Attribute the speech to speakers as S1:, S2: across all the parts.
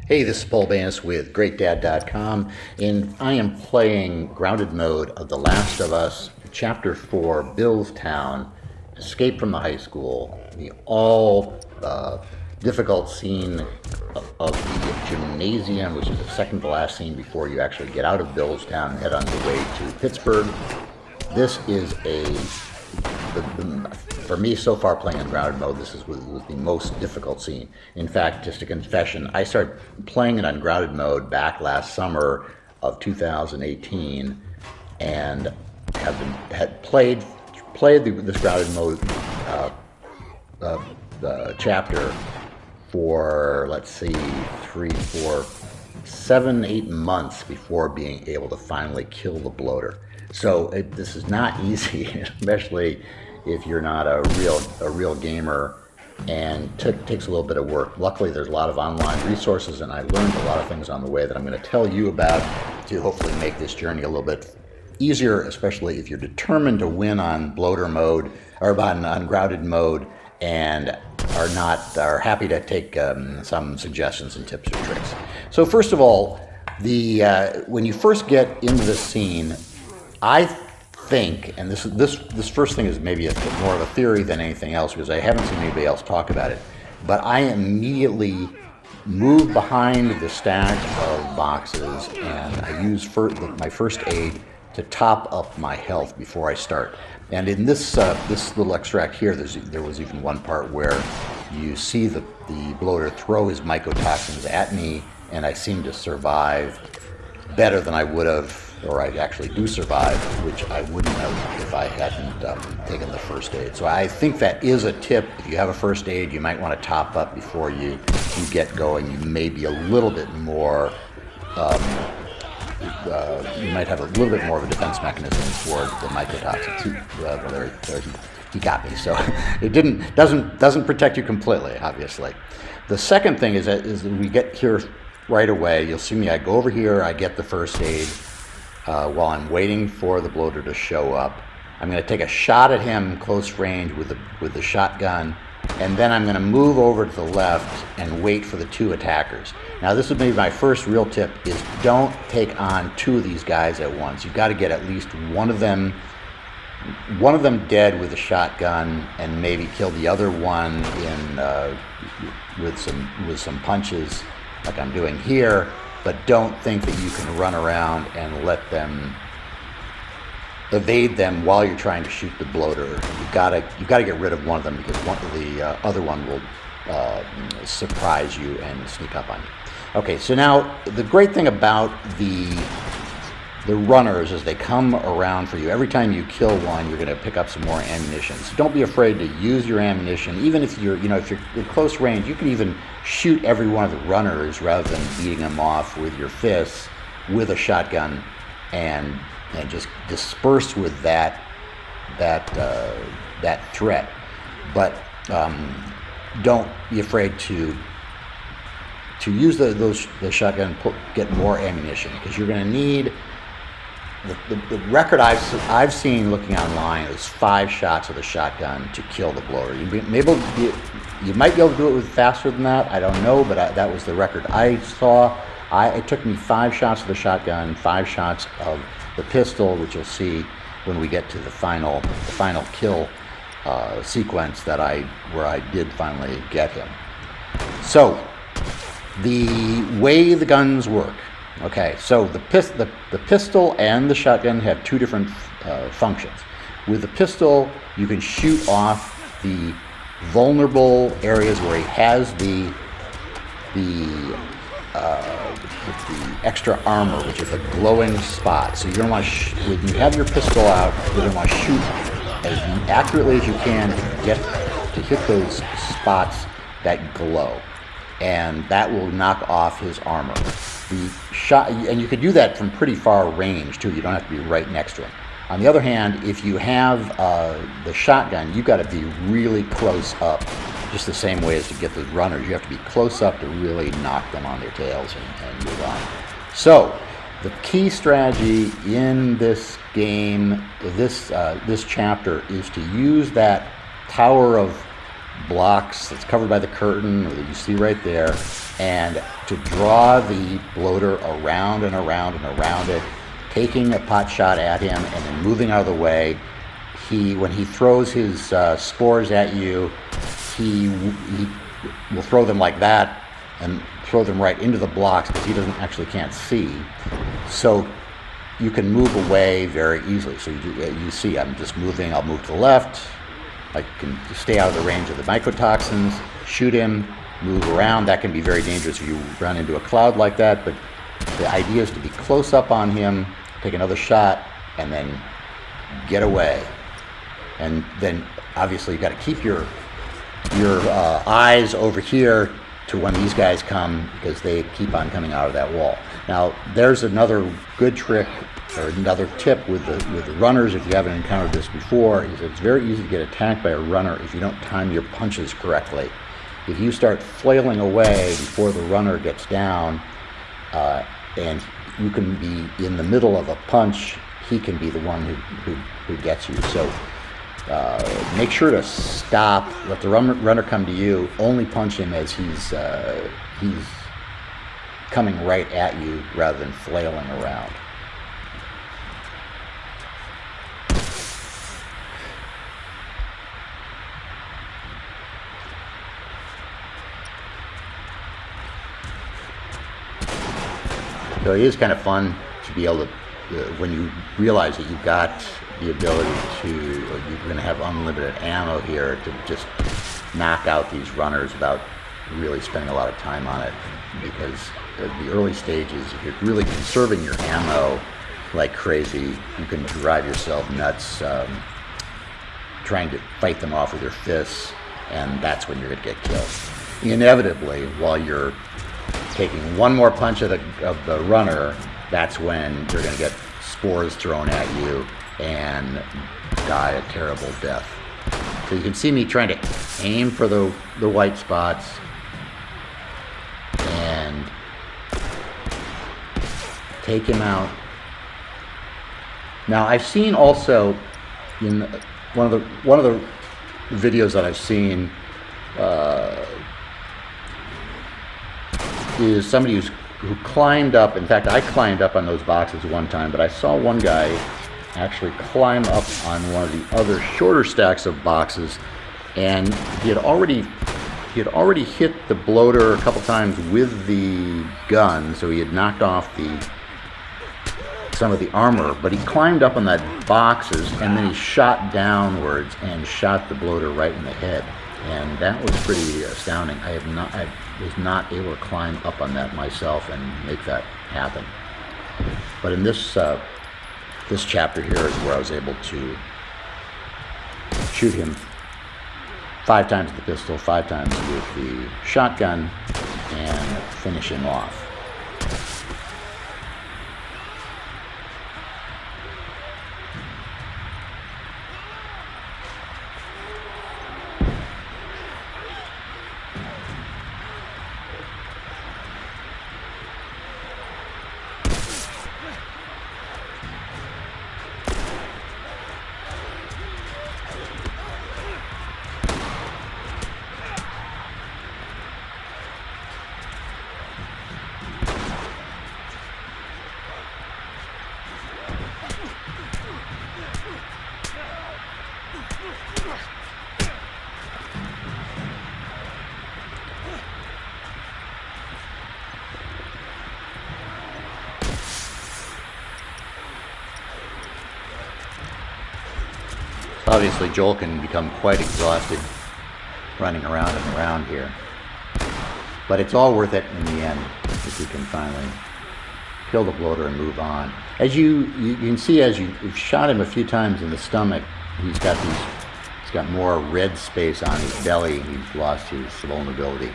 S1: Hey, this is Paul Banis with GreatDad.com, and I am playing Grounded Mode of The Last of Us, Chapter 4, Billstown, Escape from the High School, the difficult scene of the gymnasium, which is the second to last scene before you actually get out of Billstown and head on your way to Pittsburgh. This is for me, so far playing in Grounded Mode, this was the most difficult scene. In fact, just a confession, I started playing it on Grounded Mode back last summer of 2018, and had played this Grounded Mode chapter for, let's see, 3, 4, 7, 8 months before being able to finally kill the bloater. So this is not easy, especially if you're not a real gamer, and takes a little bit of work. Luckily, there's a lot of online resources, and I learned a lot of things on the way that I'm going to tell you about to hopefully make this journey a little bit easier, especially if you're determined to win on bloater mode or on grounded mode, and are happy to take some suggestions and tips or tricks. So first of all, when you first get into this scene, I think, and this first thing is maybe more of a theory than anything else, because I haven't seen anybody else talk about it, but I immediately move behind the stack of boxes, and I use my first aid to top up my health before I start. And in this little extract here, there was even one part where you see the bloater throw his mycotoxins at me, and I seem to survive better than I would have, or I actually do survive, which I wouldn't have if I hadn't taken the first aid. So I think that is a tip. If you have a first aid, you might want to top up before you get going. You may be a little bit more, you might have a little bit more of a defense mechanism toward the mycotoxins. He got me, so it doesn't protect you completely, obviously. The second thing is that we get here right away. You'll see me, I go over here, I get the first aid. While I'm waiting for the bloater to show up, I'm going to take a shot at him close range with the shotgun, and then I'm going to move over to the left and wait for the 2 attackers. Now, this would be my first real tip: is don't take on 2 of these guys at once. You've got to get at least one of them dead with a shotgun, and maybe kill the other one with some punches, like I'm doing here. But don't think that you can run around and let them evade them while you're trying to shoot the bloater. You've got to get rid of one of them, because the other one will surprise you and sneak up on you. Okay, so now the great thing about the runners is they come around for you. Every time you kill one, you're going to pick up some more ammunition. So don't be afraid to use your ammunition. Even if you're in close range, you can even shoot every one of the runners rather than beating them off with your fists with a shotgun, and just disperse with that threat. But don't be afraid to use the shotgun and get more ammunition, because you're going to need. The record I've seen looking online is 5 shots of the shotgun to kill the bloater. You might be able to do it faster than that. I don't know, but that was the record I saw. It took me 5 shots of the shotgun, 5 shots of the pistol, which you'll see when we get to the final kill sequence where I did finally get him. So the way the guns work. Okay, so the pistol and the shotgun have 2 different functions. With the pistol, you can shoot off the vulnerable areas where he has the extra armor, which is a glowing spot. So you're going to want to, when you have your pistol out, you're going to want to shoot as accurately as you can to hit those spots that glow, and that will knock off his armor. The shot, and you could do that from pretty far range too. You don't have to be right next to him. On the other hand, if you have the shotgun, you've got to be really close up, just the same way as to get the runners. You have to be close up to really knock them on their tails and move on. So the key strategy in this game, this chapter, is to use that tower of blocks that's covered by the curtain, that you see right there, and to draw the bloater around and around and around it, taking a pot shot at him and then moving out of the way. When he throws his spores at you, he will throw them like that and throw them right into the blocks because he can't see. So you can move away very easily. So you see, I'm just moving. I'll move to the left. I can stay out of the range of the mycotoxins, shoot him, move around. That can be very dangerous if you run into a cloud like that, but the idea is to be close up on him, take another shot, and then get away. And then obviously you got to keep your eyes over here to when these guys come, because they keep on coming out of that wall. Now there's another good trick or another tip with the runners, if you haven't encountered this before, is it's very easy to get attacked by a runner if you don't time your punches correctly. If you start flailing away before the runner gets down, and you can be in the middle of a punch, he can be the one who gets you. So make sure to stop, let the runner come to you, only punch him as he's coming right at you rather than flailing around. So it is kind of fun to be able to, when you realize that you've got the ability to, or you're going to have unlimited ammo here, to just knock out these runners without really spending a lot of time on it. Because at the early stages, if you're really conserving your ammo like crazy, you can drive yourself nuts trying to fight them off with your fists, and that's when you're going to get killed. Inevitably, while you're taking one more punch of the runner, that's when you're going to get spores thrown at you and die a terrible death. So you can see me trying to aim for the white spots and take him out. Now I've seen also in one of the videos that I've seen is somebody who climbed up. In fact, I climbed up on those boxes one time, but I saw one guy actually climb up on one of the other shorter stacks of boxes, and he had already hit the bloater a couple times with the gun, so he had knocked off some of the armor, but he climbed up on that boxes and then he shot downwards and shot the bloater right in the head. And that was pretty astounding. I was not able to climb up on that myself and make that happen. But in this chapter here is where I was able to shoot him 5 times with the pistol, 5 times with the shotgun, and finish him off. Obviously, Joel can become quite exhausted running around and around here. But it's all worth it in the end if you can finally kill the bloater and move on. As you can see, as you've shot him a few times in the stomach, he's got more red space on his belly. He's lost his vulnerability.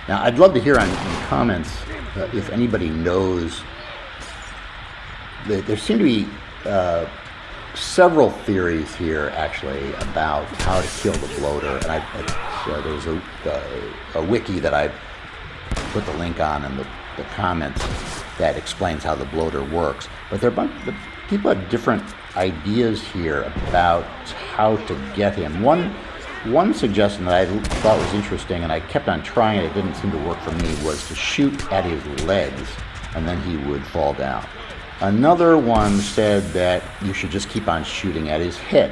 S1: Now, I'd love to hear in comments if anybody knows. There seem to be several theories here, actually, about how to kill the bloater. And there was a wiki that I put the link on in the comments that explains how the bloater works. But people have different ideas here about how to get him. One One suggestion that I thought was interesting, and I kept on trying it, it didn't seem to work for me, was to shoot at his legs, and then he would fall down. Another one said that you should just keep on shooting at his head.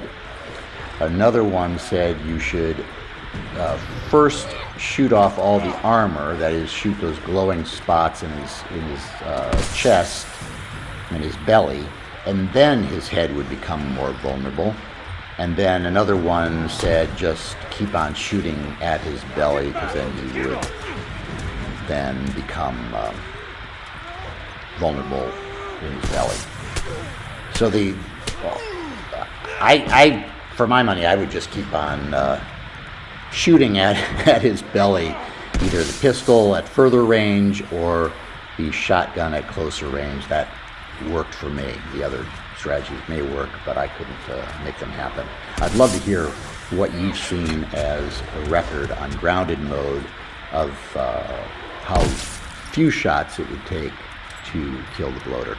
S1: Another one said you should first shoot off all the armor, that is, shoot those glowing spots in his chest and his belly, and then his head would become more vulnerable. And then another one said just keep on shooting at his belly, because then he would then become vulnerable in his belly. So for my money, I would just keep on shooting at his belly, either the pistol at further range or the shotgun at closer range. That worked for me. The other strategies may work, but I couldn't make them happen. I'd love to hear what you've seen as a record on grounded mode of how few shots it would take to kill the bloater.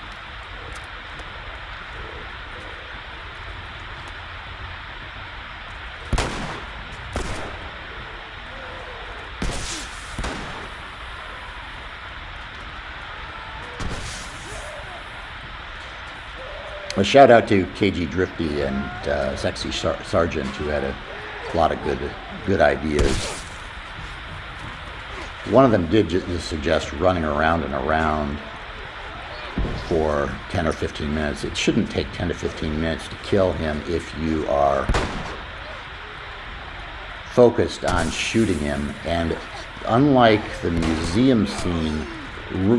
S1: A shout out to KG Drifty and Sexy Sergeant, who had a lot of good ideas. One of them did just suggest running around and around for 10 or 15 minutes. It shouldn't take 10 to 15 minutes to kill him if you are focused on shooting him. And unlike the museum scene,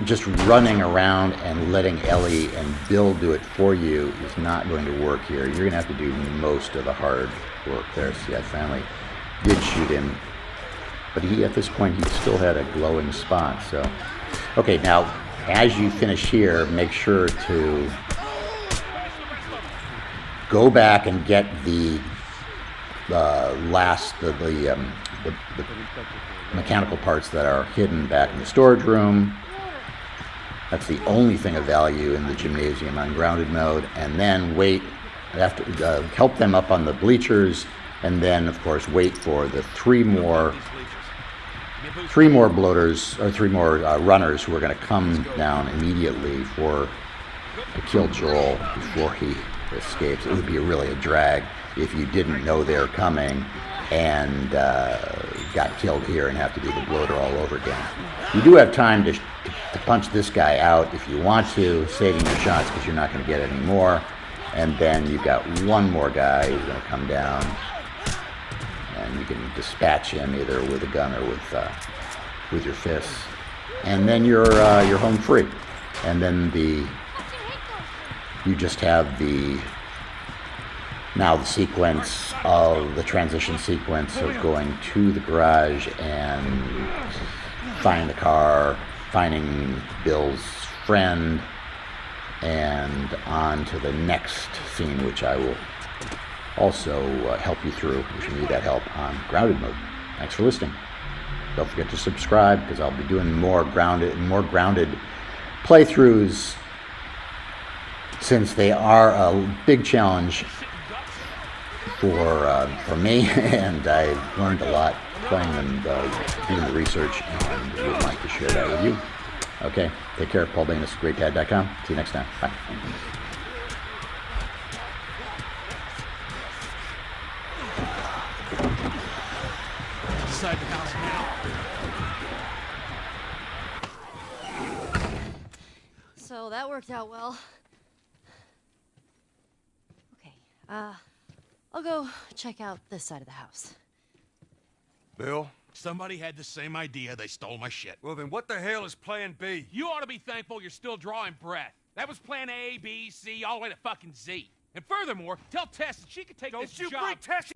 S1: just running around and letting Ellie and Bill do it for you is not going to work here. You're going to have to do most of the hard work there. See, I finally did shoot him, but at this point he still had a glowing spot. So, okay, now as you finish here, make sure to go back and get the mechanical parts that are hidden back in the storage room. That's the only thing of value in the gymnasium on grounded mode. And then wait, help them up on the bleachers, and then of course wait for the three more bloaters, or three more runners who are going to come down immediately to kill Joel before he escapes. It would be really a drag if you didn't know they're coming and got killed here and have to do the bloater all over again. You do have time to punch this guy out if you want to, saving your shots because you're not going to get any more. And then you've got one more guy who's going to come down, and you can dispatch him either with a gun or with your fists. And then you're home free. And then you just have the sequence of the transition sequence of going to the garage and finding the car, finding Bill's friend, and on to the next scene, which I will also help you through if you need that help on grounded mode. Thanks for listening. Don't forget to subscribe, because I'll be doing more grounded playthroughs, since they are a big challenge for me, and I've learned a lot playing and doing the research, and would like to share that with you. Okay, take care. Paul Banis, GreatDad.com. See you next time. Bye.
S2: Inside the house now.
S3: So that worked out well. Okay, I'll go check out this side of the house.
S4: Bill?
S2: Somebody had the same idea. They stole my shit.
S4: Well, then what the hell is plan B?
S5: You ought to be thankful you're still drawing breath. That was plan A, B, C, all the way to fucking Z. And furthermore, tell Tess that she could take this job.
S4: Don't you bring Tess